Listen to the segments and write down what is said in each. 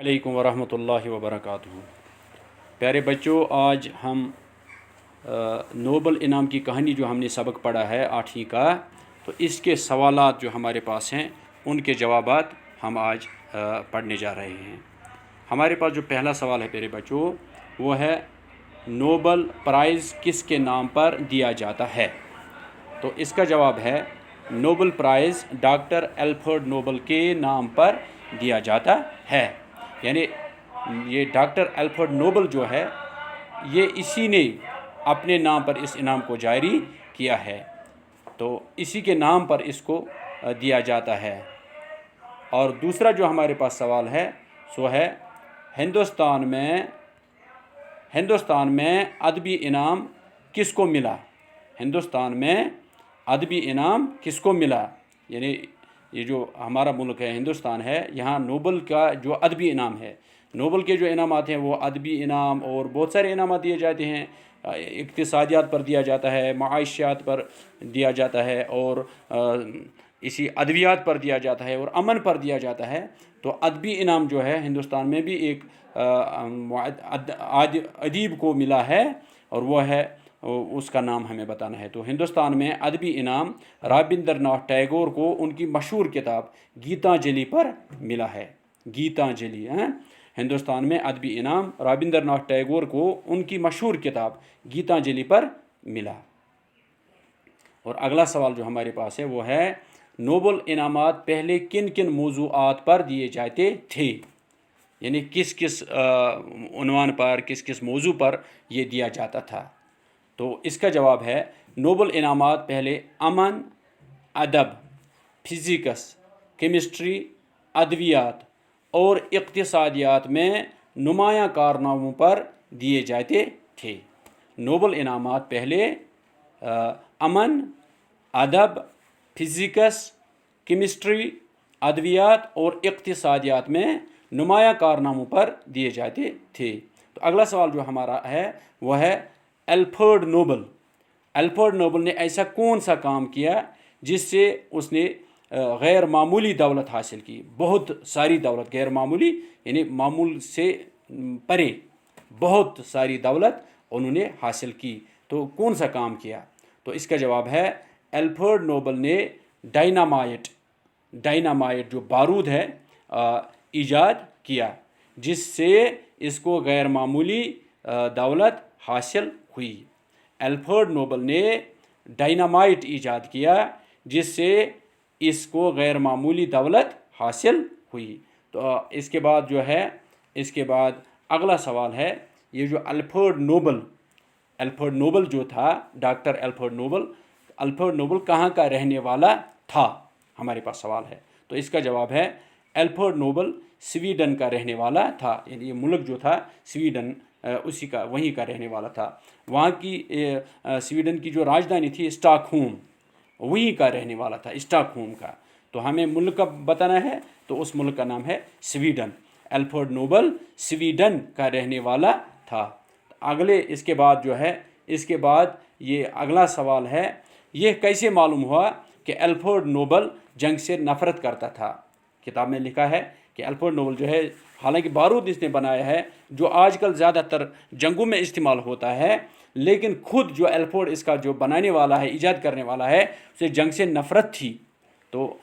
अलैकुम वरहमतुल्लाहि वबरकातुहू। प्यारे बच्चों, आज हम नोबल इनाम की कहानी जो हमने सबक पढ़ा है 8वीं का, तो इसके सवालात जो हमारे पास हैं उनके जवाबात हम आज पढ़ने जा रहे हैं। हमारे पास जो पहला सवाल है प्यारे बच्चों, वो है नोबल प्राइज़ किसके नाम पर दिया जाता है। तो इसका जवाब है Nobel prize doctor Alfred Nobel के नाम पर दिया जाता है। यानी ये डॉक्टर एल्फ्रेड नोबल जो है, ये इसी ने अपने नाम पर इस इनाम को जारी किया है, तो इसी के नाम पर इसको दिया जाता है। और दूसरा जो हमारे पास सवाल है सो है हिंदुस्तान में अदबी इनाम किसको मिला। हिंदुस्तान में अदबी इनाम किसको मिला, यानी ये जो हमारा मुल्क है हिंदुस्तान है, यहाँ नोबल का जो अदबी इनाम है, नोबल के जो इनाम आते हैं वो अदबी इनाम और बहुत सारे इनाम दिए जाते हैं। इक़्तिसादियात पर दिया जाता है, माइशियात पर दिया जाता है, और इसी अदवियात पर दिया जाता है, और अमन पर दिया जाता है। तो अदबी इनाम जो है हिंदुस्तान में भी एक अदीब को मिला है, और वह है, उसका नाम हमें बताना है। तो हिंदुस्तान में अदबी इनाम रविंद्रनाथ टैगोर को उनकी मशहूर किताब गीतांजलि पर मिला है। गीतांजलि है हिंदुस्तान में अदबी इनाम रविंद्रनाथ टैगोर को उनकी मशहूर किताब गीतांजलि पर मिला। और अगला सवाल जो हमारे पास है वो है नोबल इनामात पहले किन किन मौज़ूआत पर दिए जाते थे, यानी किस किस उन्वान पर, किस किस मौजू पर ये दिया जाता था। तो इसका जवाब है नोबल इनामात पहले अमन, अदब, फिज़िक्स, केमिस्ट्री, अदवियात और इक़्तिसादियात में नुमायाँ कारनामों पर दिए जाते थे। नोबल इनामात पहले अमन, अदब, फिज़िक्स, केमिस्ट्री, अदवियात और इक़्तिसादियात में नुमायाँ कारनामों पर दिए जाते थे। तो अगला सवाल जो हमारा है वह है एल्फ्रेड नोबल ने ऐसा कौन सा काम किया जिससे उसने गैर मामूली दौलत हासिल की। बहुत सारी दौलत, गैर मामूली यानी मामूल से परे बहुत सारी दौलत उन्होंने हासिल की। तो कौन सा काम किया, तो इसका जवाब है एल्फ्रेड नोबल ने डायनामाइट जो बारूद है ईजाद किया, जिससे इसको गैर मामूली दौलत हासिल हुई। एल्फ्रेड नोबल ने डायनामाइट ईजाद किया जिससे इसको गैर मामूली दौलत हासिल हुई। तो इसके बाद जो है, इसके बाद अगला सवाल है, ये जो एल्फ्रेड नोबल जो था, डॉक्टर एल्फ्रेड नोबल कहाँ का रहने वाला था, हमारे पास सवाल है। तो इसका जवाब है एल्फ्रेड नोबल स्वीडन का रहने वाला था, यानी ये मुल्क जो था स्वीडन, उसी का, वहीं का रहने वाला था। वहाँ की स्वीडन की जो राजधानी थी स्टॉकहोम, वहीं का रहने वाला था, स्टॉकहोम का। तो हमें मुल्क का बताना है, तो उस मुल्क का नाम है स्वीडन। एल्फ्रेड नोबल स्वीडन का रहने वाला था। अगले इसके बाद जो है, इसके बाद ये अगला सवाल है, ये कैसे मालूम हुआ कि एल्फ्रेड नोबल जंग से नफ़रत करता था। किताब में लिखा है कि एल्फ्रेड नोबल जो है, हालांकि बारूद इसने बनाया है जो आजकल ज़्यादातर जंगों में इस्तेमाल होता है, लेकिन खुद जो एल्फ्रेड इसका जो बनाने वाला है, ईजाद करने वाला है, उसे जंग से नफ़रत थी। तो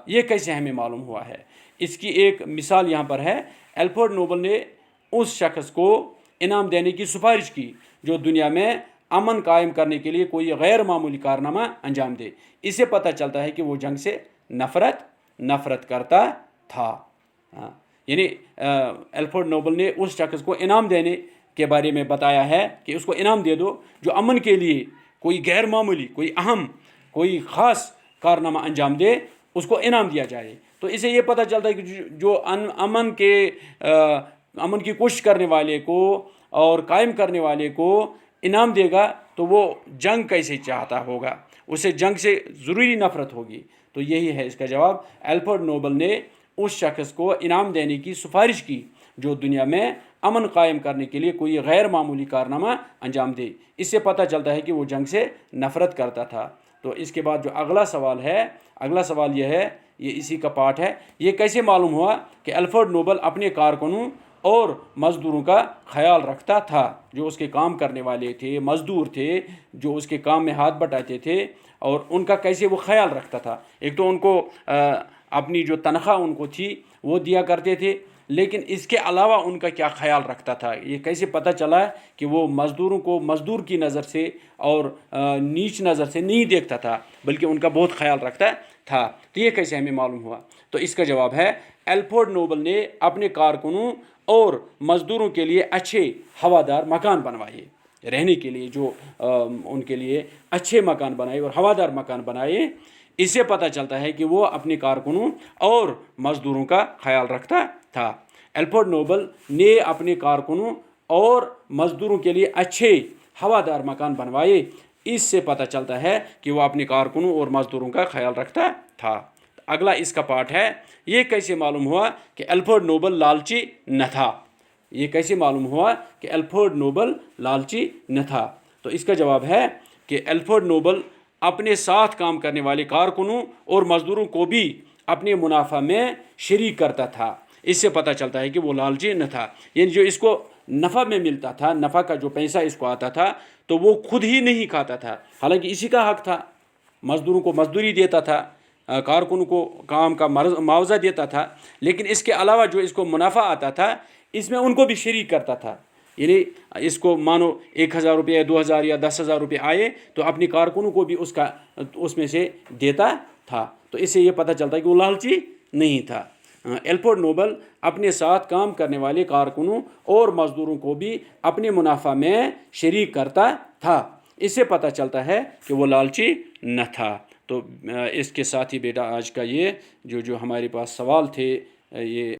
ये कैसे हमें मालूम हुआ है, इसकी एक मिसाल यहाँ पर है। एल्फ्रेड नोबल ने उस शख्स को इनाम देने की सिफारिश की जो दुनिया में अमन कायम करने के लिए कोई गैर मामूली कारनामा अंजाम दे। इससे पता चलता है कि वो जंग से नफ़रत करता था। यानी एल्फ्रेड नोबल ने उस शख्स को इनाम देने के बारे में बताया है कि उसको इनाम दे दो जो अमन के लिए कोई गैर मामूली, कोई अहम, कोई ख़ास कारनामा अंजाम दे, उसको इनाम दिया जाए। तो इससे ये पता चलता है कि जो अमन की कोशिश करने वाले को और कायम करने वाले को इनाम देगा, तो वो जंग कैसे चाहता होगा, उसे जंग से ज़रूरी नफ़रत होगी। तो यही है इसका जवाब। एल्फ्रेड नोबल ने उस शख्स को इनाम देने की सिफारिश की जो दुनिया में अमन कायम करने के लिए कोई गैर मामूली कारनामा अंजाम दे। इससे पता चलता है कि वो जंग से नफ़रत करता था। तो इसके बाद जो अगला सवाल है, अगला सवाल यह है یہ اسی کا پارٹ ہے. یہ کیسے معلوم ہوا کہ الفریڈ نوبل اپنے کارکنوں اور مزدوروں کا خیال رکھتا تھا؟ جو اس کے کام کرنے والے تھے، مزدور تھے، جو اس کے کام میں ہاتھ بٹاتے تھے، اور ان کا کیسے وہ خیال رکھتا تھا. ایک تو ان کو اپنی جو تنخواہ ان کو تھی وہ دیا کرتے تھے، لیکن اس کے علاوہ ان کا کیا خیال رکھتا تھا. یہ کیسے پتہ چلا کہ وہ مزدوروں کو مزدور کی نظر سے اور نیچ نظر سے نہیں دیکھتا تھا، بلکہ ان کا بہت خیال رکھتا تھا. تو یہ کیسے ہمیں معلوم ہوا؟ تو اس کا جواب ہے الفریڈ نوبل نے اپنے کارکنوں اور مزدوروں کے لیے اچھے ہوادار مکان بنوائے، رہنے کے لیے جو ان کے لیے اچھے مکان بنائے اور ہوادار مکان بنائے. اس سے پتہ چلتا ہے کہ وہ اپنے کارکنوں اور مزدوروں کا خیال رکھتا تھا. الفریڈ نوبل نے اپنے کارکنوں اور مزدوروں کے لیے اچھے ہوادار مکان بنوائے. اس سے پتہ چلتا ہے کہ وہ اپنے کارکنوں اور مزدوروں کا خیال رکھتا تھا. اگلا اس کا پارٹ ہے، یہ کیسے معلوم ہوا کہ الفریڈ نوبل لالچی نہ تھا؟ یہ کیسے معلوم ہوا کہ الفریڈ نوبل لالچی نہ تھا؟ تو اس کا جواب ہے کہ الفریڈ نوبل اپنے ساتھ کام کرنے والے کارکنوں اور مزدوروں کو بھی اپنے منافع میں شریک کرتا تھا. اس سے پتہ چلتا ہے کہ وہ لالچی نہ تھا. یعنی جو اس کو نفع میں ملتا تھا، نفع کا جو پیسہ اس کو آتا تھا، تو وہ خود ہی نہیں کھاتا تھا، حالانکہ اسی کا حق تھا. مزدوروں کو مزدوری دیتا تھا، کارکنوں کو کام کا معاوضہ دیتا تھا، لیکن اس کے علاوہ جو اس کو منافع آتا تھا اس میں ان کو بھی شریک کرتا تھا. یعنی اس کو مانو 1,000 روپے یا 2,000 یا 10,000 روپے آئے تو اپنی کارکنوں کو بھی اس میں سے دیتا تھا. تو اس سے یہ پتہ چلتا ہے کہ وہ لالچی نہیں تھا. الفریڈ نوبل اپنے ساتھ کام کرنے والے کارکنوں اور مزدوروں کو بھی اپنے منافع میں شریک کرتا تھا. اس سے پتہ چلتا ہے کہ وہ لالچی نہ تھا. تو اس کے ساتھ ہی بیٹا آج کا یہ جو ہمارے پاس سوال تھے یہ